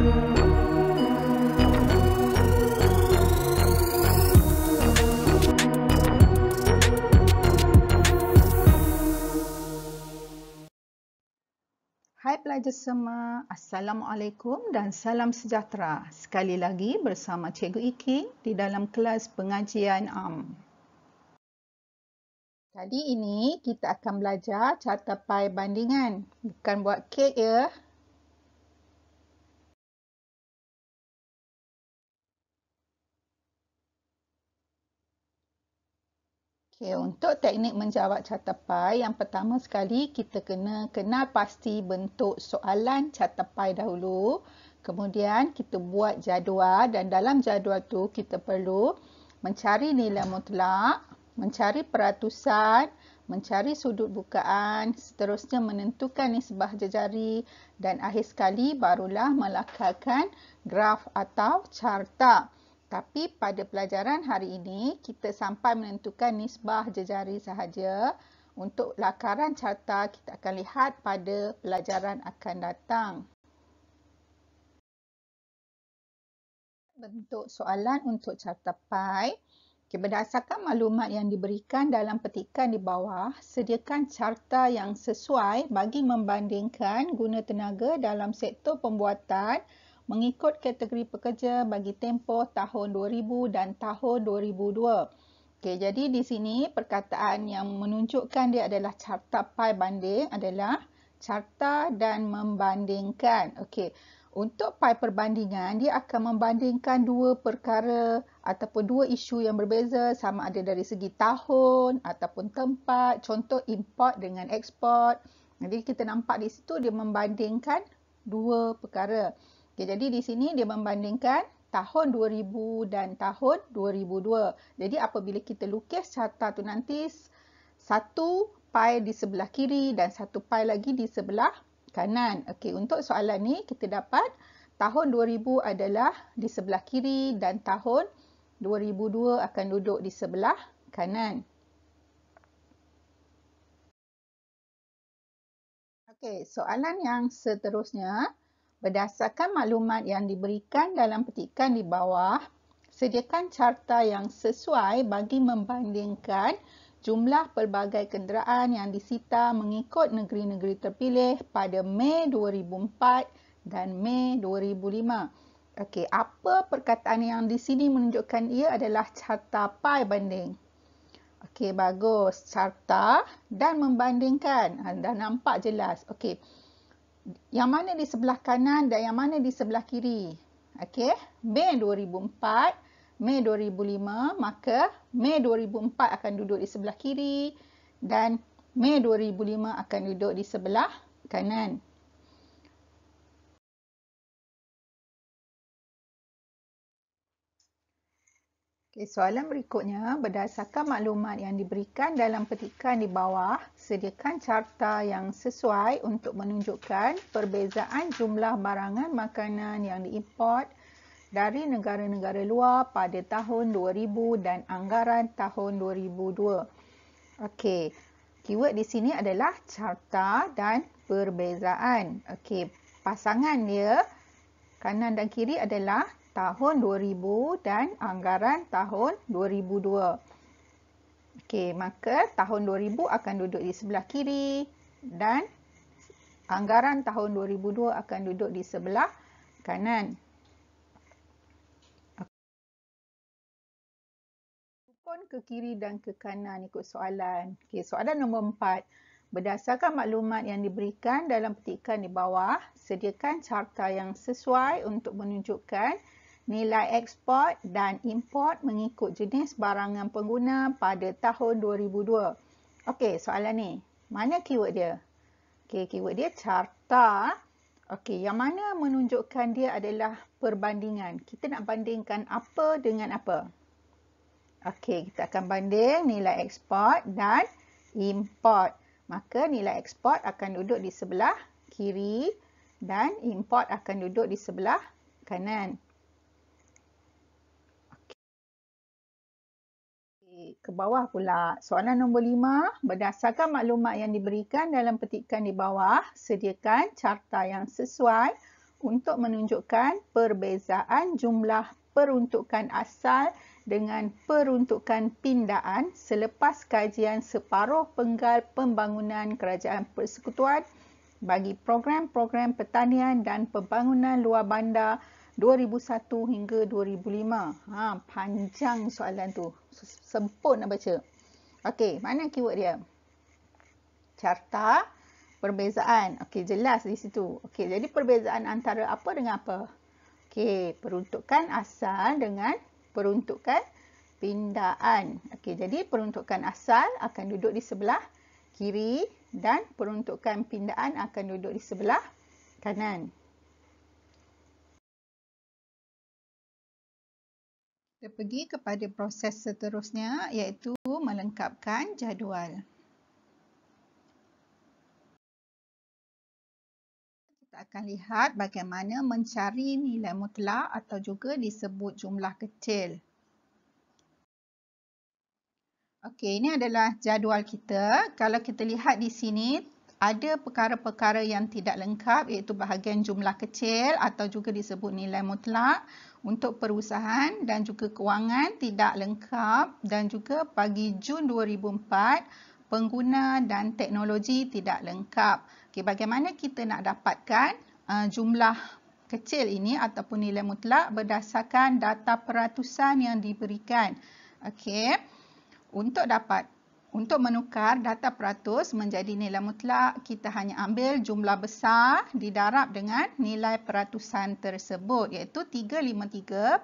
Hai pelajar semua, Assalamualaikum dan salam sejahtera. Sekali lagi bersama Cikgu Iki di dalam kelas pengajian am. Kali ini kita akan belajar carta pai bandingan. Bukan buat kek ya. Okay, untuk teknik menjawab carta pai, yang pertama sekali kita kena kenal pasti bentuk soalan carta pai dahulu. Kemudian kita buat jadual dan dalam jadual tu kita perlu mencari nilai mutlak, mencari peratusan, mencari sudut bukaan, seterusnya menentukan nisbah jejari dan akhir sekali barulah melakarkan graf atau carta. Tapi pada pelajaran hari ini, kita sampai menentukan nisbah jejari sahaja. Untuk lakaran carta, kita akan lihat pada pelajaran akan datang. Bentuk soalan untuk carta pai. Berdasarkan maklumat yang diberikan dalam petikan di bawah, sediakan carta yang sesuai bagi membandingkan guna tenaga dalam sektor pembuatan mengikut kategori pekerja bagi tempoh tahun 2000 dan tahun 2002. Okey, jadi di sini perkataan yang menunjukkan dia adalah carta pai banding adalah carta dan membandingkan. Okey, untuk pai perbandingan dia akan membandingkan dua perkara ataupun dua isu yang berbeza sama ada dari segi tahun ataupun tempat. Contoh import dengan ekspor. Jadi kita nampak di situ dia membandingkan dua perkara. Okay, jadi di sini dia membandingkan tahun 2000 dan tahun 2002. Jadi apabila kita lukis carta tu nanti satu pai di sebelah kiri dan satu pai lagi di sebelah kanan. Okey, untuk soalan ni kita dapat tahun 2000 adalah di sebelah kiri dan tahun 2002 akan duduk di sebelah kanan. Okey, soalan yang seterusnya. Berdasarkan maklumat yang diberikan dalam petikan di bawah, sediakan carta yang sesuai bagi membandingkan jumlah pelbagai kenderaan yang disita mengikut negeri-negeri terpilih pada Mei 2004 dan Mei 2005. Okey, apa perkataan yang di sini menunjukkan ia adalah carta pai banding? Okey, bagus. Carta dan membandingkan. Dah nampak jelas. Okey. Yang mana di sebelah kanan dan yang mana di sebelah kiri? Okey, Mei 2004, Mei 2005, maka Mei 2004 akan duduk di sebelah kiri dan Mei 2005 akan duduk di sebelah kanan. Okay, soalan berikutnya, berdasarkan maklumat yang diberikan dalam petikan di bawah, sediakan carta yang sesuai untuk menunjukkan perbezaan jumlah barangan makanan yang diimport dari negara-negara luar pada tahun 2000 dan anggaran tahun 2002. Okey, keyword di sini adalah carta dan perbezaan. Okey, pasangan dia kanan dan kiri adalah tahun 2000 dan anggaran tahun 2002. Okey, maka tahun 2000 akan duduk di sebelah kiri dan anggaran tahun 2002 akan duduk di sebelah kanan. Rukun ke kiri dan ke kanan ikut soalan. Okey, soalan nombor 4. Berdasarkan maklumat yang diberikan dalam petikan di bawah, sediakan carta yang sesuai untuk menunjukkan nilai ekspor dan import mengikut jenis barangan pengguna pada tahun 2002. Okey, soalan ni. Mana keyword dia? Okey, keyword dia carta. Okey, yang mana menunjukkan dia adalah perbandingan. Kita nak bandingkan apa dengan apa? Okey, kita akan banding nilai ekspor dan import. Maka nilai ekspor akan duduk di sebelah kiri dan import akan duduk di sebelah kanan. Ke bawah pula. Soalan nombor 5. Berdasarkan maklumat yang diberikan dalam petikan di bawah, sediakan carta yang sesuai untuk menunjukkan perbezaan jumlah peruntukan asal dengan peruntukan pindaan selepas kajian separuh penggal pembangunan Kerajaan Persekutuan bagi program-program pertanian dan pembangunan luar bandar 2001 hingga 2005. Panjang soalan tu. Semput nak baca. Okey, mana keyword dia? Carta perbezaan. Okey, jelas di situ. Okey, jadi perbezaan antara apa dengan apa? Okey, peruntukan asal dengan peruntukan pindaan. Okey, jadi peruntukan asal akan duduk di sebelah kiri dan peruntukan pindaan akan duduk di sebelah kanan. Kita pergi kepada proses seterusnya iaitu melengkapkan jadual. Kita akan lihat bagaimana mencari nilai mutlak atau juga disebut jumlah kecil. Okey, ini adalah jadual kita. Kalau kita lihat di sini, ada perkara-perkara yang tidak lengkap iaitu bahagian jumlah kecil atau juga disebut nilai mutlak untuk perusahaan dan juga kewangan tidak lengkap dan juga bagi Jun 2004, pengguna dan teknologi tidak lengkap. Okey, bagaimana kita nak dapatkan jumlah kecil ini ataupun nilai mutlak berdasarkan data peratusan yang diberikan. Okey. Untuk menukar data peratus menjadi nilai mutlak, kita hanya ambil jumlah besar didarab dengan nilai peratusan tersebut iaitu 353.19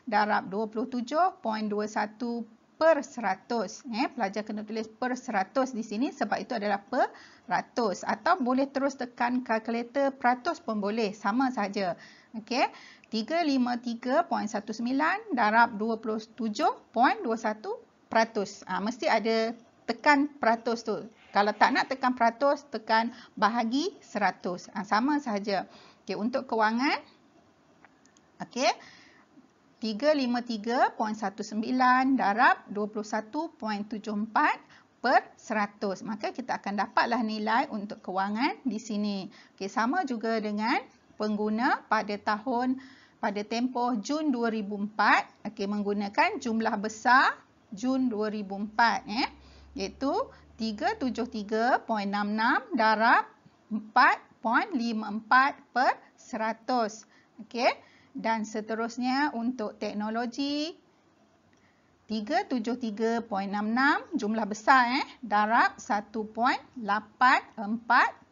darab 27.21 per 100. Pelajar kena tulis per 100 di sini sebab itu adalah per ratus. Atau boleh terus tekan kalkulator peratus pun boleh, sama saja. Okey. 353.19 darab 27.21 peratus. Mesti ada tekan peratus tu. Kalau tak nak tekan peratus, tekan bahagi 100. Sama sahaja. Okey, untuk kewangan, okey, 353.19 darab 21.74 per 100. Maka kita akan dapatlah nilai untuk kewangan di sini. Okey, sama juga dengan pengguna pada tempoh Jun 2004, okey, menggunakan jumlah besar Jun 2004 iaitu 373.66 darab 4.54 per 100. Okey, dan seterusnya untuk teknologi 373.66 jumlah besar darab 1.84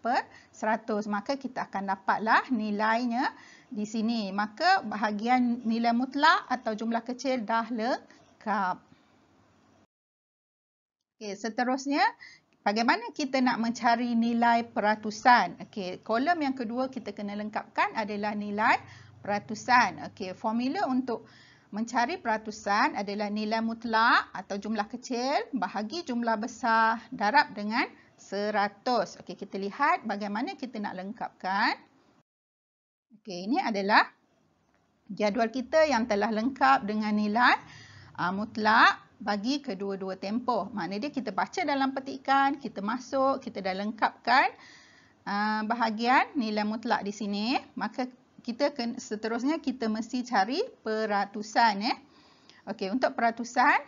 per 100. Maka kita akan dapatlah nilainya di sini. Maka bahagian nilai mutlak atau jumlah kecil dah lengkap. Okey, seterusnya bagaimana kita nak mencari nilai peratusan? Okey, kolom yang kedua kita kena lengkapkan adalah nilai peratusan. Okey, formula untuk mencari peratusan adalah nilai mutlak atau jumlah kecil bahagi jumlah besar darab dengan 100. Okey, kita lihat bagaimana kita nak lengkapkan. Okey, ini adalah jadual kita yang telah lengkap dengan nilai mutlak bagi kedua-dua tempoh. Maknanya kita baca dalam petikan, kita masuk, kita dah lengkapkan bahagian nilai mutlak di sini. Maka seterusnya kita mesti cari peratusan. Okey, untuk peratusan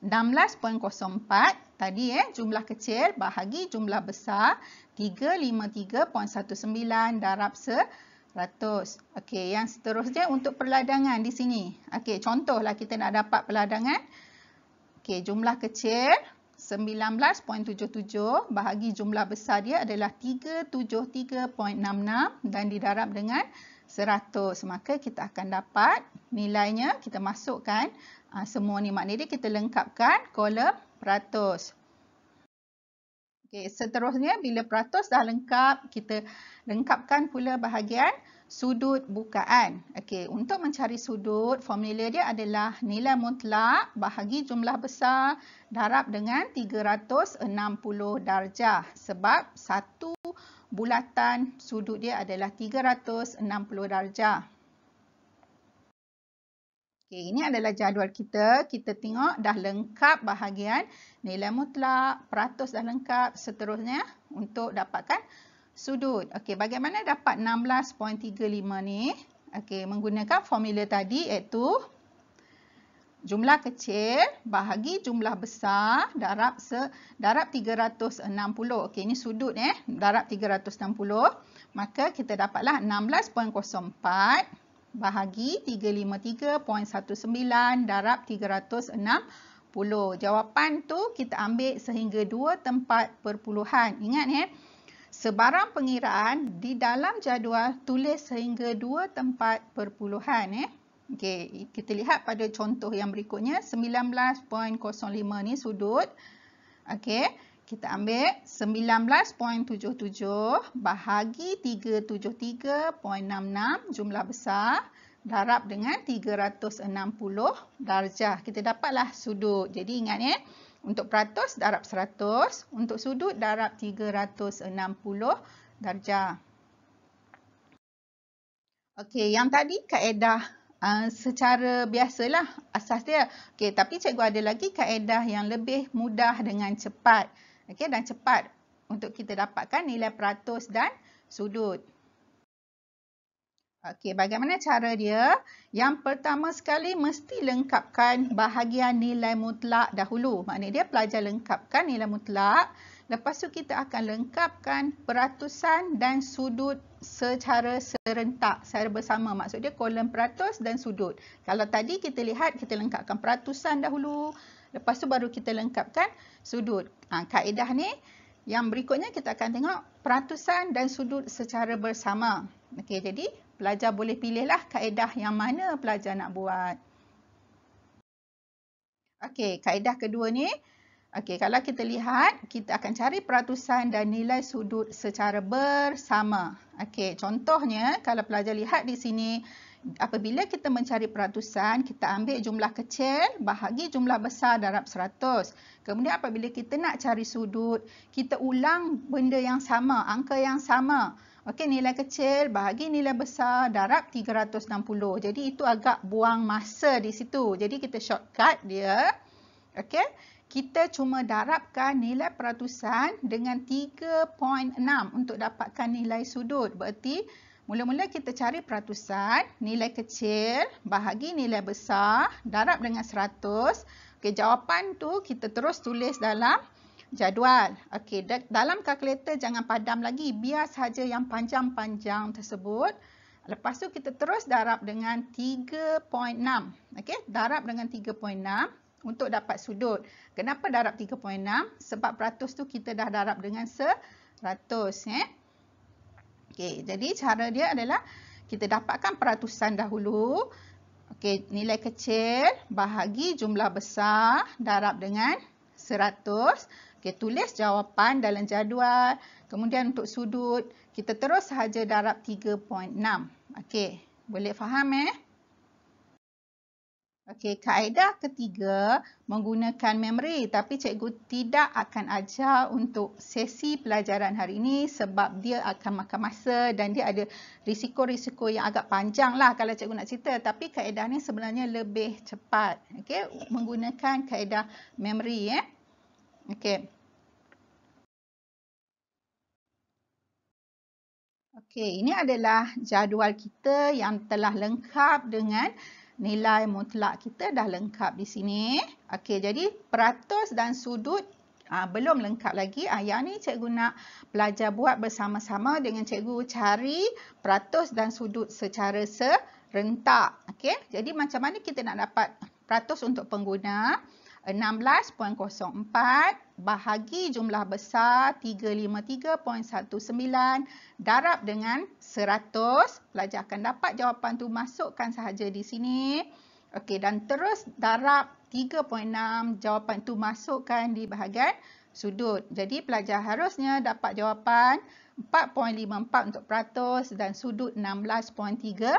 16.04 tadi jumlah kecil bahagi jumlah besar 353.19 darab 100. Okey, yang seterusnya untuk perladangan di sini. Okey, contohlah kita nak dapat perladangan. Okey, jumlah kecil 19.77 bahagi jumlah besar dia adalah 373.66 dan didarab dengan 100. Maka kita akan dapat nilainya, kita masukkan semua ni. Maknanya kita lengkapkan kolom peratus. Okey, seterusnya bila peratus dah lengkap, kita lengkapkan pula bahagian sudut bukaan. Okey, untuk mencari sudut, formula dia adalah nilai mutlak bahagi jumlah besar darab dengan 360 darjah. Sebab satu bulatan sudut dia adalah 360 darjah. Okey, ini adalah jadual kita. Kita tengok dah lengkap bahagian nilai mutlak, peratus dah lengkap. Seterusnya untuk dapatkan sudut. Okey, bagaimana dapat 16.35 ni? Okey, menggunakan formula tadi iaitu jumlah kecil bahagi jumlah besar darab 360. Okey, ini sudut darab 360. Maka kita dapatlah 16.04 bahagi 353.19 darab 360. Jawapan tu kita ambil sehingga 2 tempat perpuluhan. Ingat sebarang pengiraan di dalam jadual tulis sehingga 2 tempat perpuluhan Okey, kita lihat pada contoh yang berikutnya 19.05 ni sudut. Okey, kita ambil 19.77 bahagi 373.66 jumlah besar darab dengan 360 darjah. Kita dapatlah sudut. Jadi ingat untuk peratus darab 100, untuk sudut darab 360 darjah. Okey, yang tadi kaedah secara biasalah asas dia. Okey, tapi cikgu ada lagi kaedah yang lebih mudah dengan cepat. Okey, dan cepat untuk kita dapatkan nilai peratus dan sudut. Okey, bagaimana cara dia? Yang pertama sekali mesti lengkapkan bahagian nilai mutlak dahulu. Maknanya dia pelajar lengkapkan nilai mutlak. Lepas tu kita akan lengkapkan peratusan dan sudut secara serentak, secara bersama. Maksud dia kolom peratus dan sudut. Kalau tadi kita lihat, kita lengkapkan peratusan dahulu. Lepas tu baru kita lengkapkan sudut. Kaedah ni, yang berikutnya kita akan tengok peratusan dan sudut secara bersama. Okey, jadi pelajar boleh pilihlah kaedah yang mana pelajar nak buat. Okey, kaedah kedua ni. Okey, kalau kita lihat, kita akan cari peratusan dan nilai sudut secara bersama. Okey, contohnya kalau pelajar lihat di sini, apabila kita mencari peratusan, kita ambil jumlah kecil bahagi jumlah besar darab 100. Kemudian apabila kita nak cari sudut, kita ulang benda yang sama, angka yang sama. Okey, nilai kecil bahagi nilai besar darab 360. Jadi itu agak buang masa di situ. Jadi kita shortcut dia. Okey. Kita cuma darabkan nilai peratusan dengan 3.6 untuk dapatkan nilai sudut. Berarti mula-mula kita cari peratusan, nilai kecil bahagi nilai besar darab dengan 100. Okey, jawapan tu kita terus tulis dalam jadual. Okey, dalam kalkulator jangan padam lagi, biar saja yang panjang-panjang tersebut. Lepas tu kita terus darab dengan 3.6. Okey, darab dengan 3.6. Untuk dapat sudut. Kenapa darab 3.6? Sebab peratus tu kita dah darab dengan 100. Okey, jadi cara dia adalah kita dapatkan peratusan dahulu. Okey, nilai kecil bahagi jumlah besar darab dengan 100. Okey, tulis jawapan dalam jadual. Kemudian untuk sudut, kita terus sahaja darab 3.6. Okey, boleh faham Okey, kaedah ketiga menggunakan memori, tapi cikgu tidak akan ajar untuk sesi pelajaran hari ini sebab dia akan makan masa dan dia ada risiko-risiko yang agak panjang lah kalau cikgu nak cerita. Tapi kaedah ni sebenarnya lebih cepat. Okey, menggunakan kaedah memori Okey. Okey, ini adalah jadual kita yang telah lengkap dengan nilai mutlak kita dah lengkap di sini. Okey, jadi peratus dan sudut belum lengkap lagi. Yang ni cikgu nak belajar buat bersama-sama dengan cikgu cari peratus dan sudut secara serentak. Okey, jadi macam mana kita nak dapat peratus untuk pengguna? 16.04 bahagi jumlah besar 353.19 darab dengan 100. Pelajar akan dapat jawapan tu, masukkan sahaja di sini. Okey, dan terus darab 3.6, jawapan tu masukkan di bahagian sudut. Jadi pelajar harusnya dapat jawapan 4.54 untuk peratus dan sudut 16.35.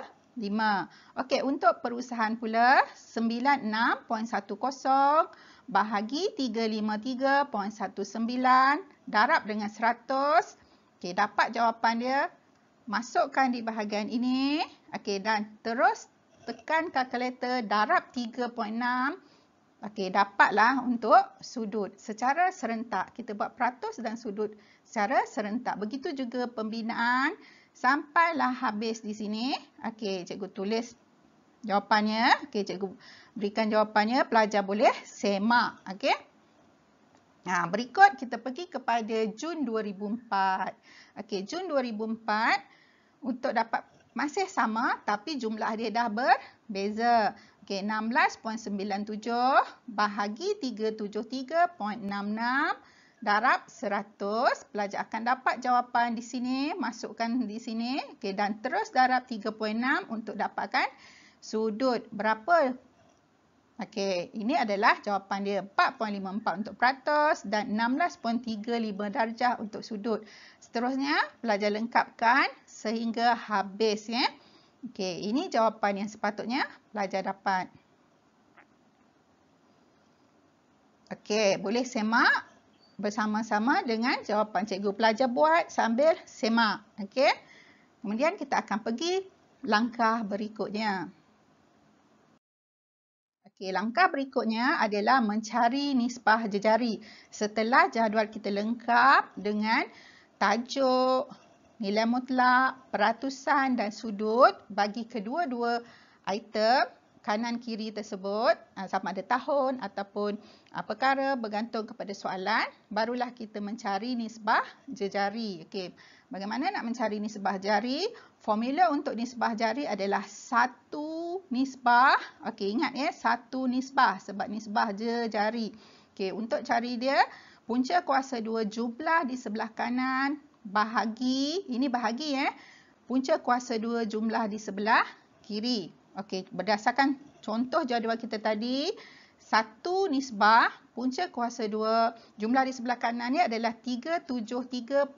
Okey, untuk perusahaan pula 96.10 bahagi 353.19 darab dengan 100. Okey, dapat jawapan dia. Masukkan di bahagian ini. Okey, dan terus tekan kalkulator darab 3.6. Okey, dapatlah untuk sudut secara serentak. Kita buat peratus dan sudut secara serentak. Begitu juga pembinaan sampailah habis di sini. Okey, cikgu tulis jawapannya. Okey, cikgu berikan jawapannya. Pelajar boleh semak. Okey. Nah, berikut kita pergi kepada Jun 2004. Okey, Jun 2004 untuk dapat masih sama tapi jumlah dia dah berbeza. Okey, 16.97 bahagi 373.66 darab 100. Pelajar akan dapat jawapan di sini, masukkan di sini. Okey, dan terus darab 3.6 untuk dapatkan sudut. Berapa? Okey, ini adalah jawapan dia. 4.54 untuk peratus dan 16.35 darjah untuk sudut. Seterusnya, pelajar lengkapkan sehingga habis. Ya. Okey, ini jawapan yang sepatutnya pelajar dapat. Okey, boleh semak bersama-sama dengan jawapan cikgu. Pelajar buat sambil semak. Okey. Kemudian kita akan pergi langkah berikutnya. Okey, langkah berikutnya adalah mencari nisbah jejari. Setelah jadual kita lengkap dengan tajuk, nilai mutlak, peratusan dan sudut bagi kedua-dua item kanan kiri tersebut, sama ada tahun ataupun perkara bergantung kepada soalan, barulah kita mencari nisbah jejari. Okey, bagaimana nak mencari nisbah jari? Formula untuk nisbah jari adalah 1 nisbah. Okey, ingat ya, 1 nisbah sebab nisbah jejari. Okey, untuk cari dia, punca kuasa 2 jumlah di sebelah kanan bahagi, ini bahagi ya, punca kuasa 2 jumlah di sebelah kiri. Okey, berdasarkan contoh jadual kita tadi, 1 nisbah punca kuasa 2 jumlah di sebelah kanan ni adalah 373.66.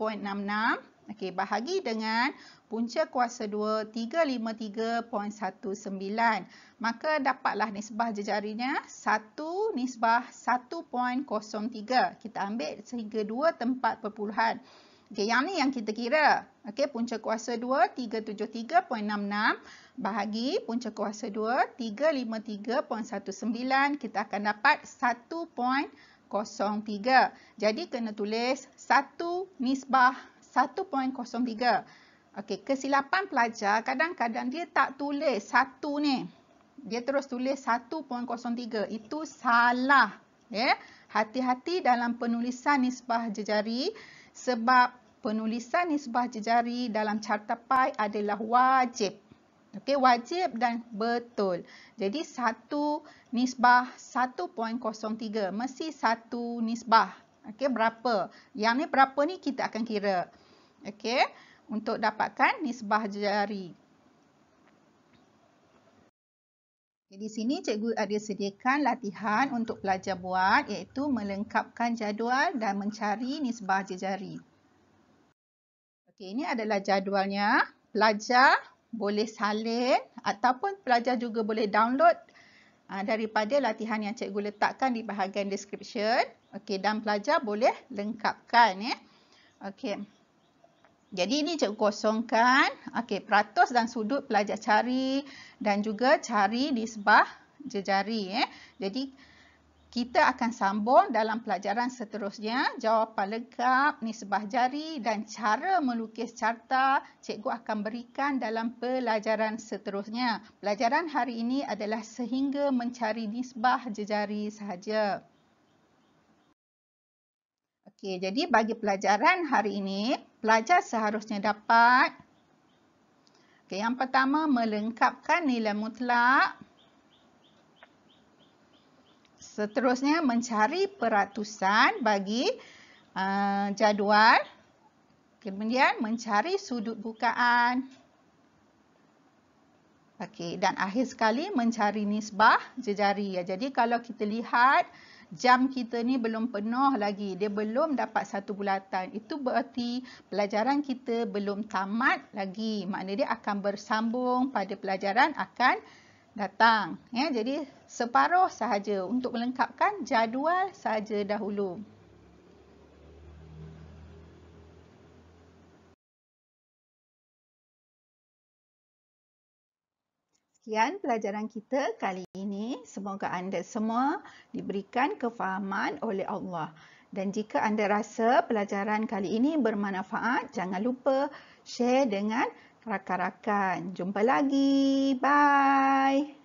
Okey, bahagi dengan punca kuasa 2 353.19. Maka dapatlah nisbah jejarinya 1 nisbah 1.03. Kita ambil sehingga 2 tempat perpuluhan. Okey, yang ni yang kita kira. Okey, punca kuasa 2 373.66 bahagi punca kuasa 2 353.19, kita akan dapat 1.03. Jadi kena tulis 1 nisbah 1.03. Okey, kesilapan pelajar kadang-kadang dia tak tulis 1 ni. Dia terus tulis 1.03. Itu salah. Ya. Hati-hati dalam penulisan nisbah jejari sebab penulisan nisbah jejari dalam carta pai adalah wajib. Okey, wajib dan betul. Jadi 1 nisbah 1.03. Mesti 1 nisbah. Okey, berapa? Yang ni berapa ni kita akan kira. Okey, untuk dapatkan nisbah jejari. Okay, di sini cikgu ada sediakan latihan untuk pelajar buat, iaitu melengkapkan jadual dan mencari nisbah jejari. Okey, ini adalah jadualnya. Pelajar boleh salin ataupun pelajar juga boleh download daripada latihan yang cikgu letakkan di bahagian description. Okey, dan pelajar boleh lengkapkan ya. Okey. Jadi ini cikgu kosongkan. Okey, peratus dan sudut pelajar cari dan juga cari nisbah jejari ya. Jadi kita akan sambung dalam pelajaran seterusnya. Jawapan lengkap, nisbah jari dan cara melukis carta cikgu akan berikan dalam pelajaran seterusnya. Pelajaran hari ini adalah sehingga mencari nisbah jejari sahaja. Okey, jadi bagi pelajaran hari ini, pelajar seharusnya dapat, yang pertama melengkapkan nilai mutlak. Seterusnya mencari peratusan bagi jadual. Kemudian mencari sudut bukaan. Okey, dan akhir sekali mencari nisbah jejari. Jadi kalau kita lihat jam kita ni belum penuh lagi, dia belum dapat 1 bulatan. Itu berarti pelajaran kita belum tamat lagi. Maknanya dia akan bersambung pada pelajaran akan datang. Ya, jadi separuh sahaja untuk melengkapkan jadual sahaja dahulu. Sekian pelajaran kita kali ini. Semoga anda semua diberikan kefahaman oleh Allah. Dan jika anda rasa pelajaran kali ini bermanfaat, jangan lupa share dengan rakan-rakan. Jumpa lagi. Bye.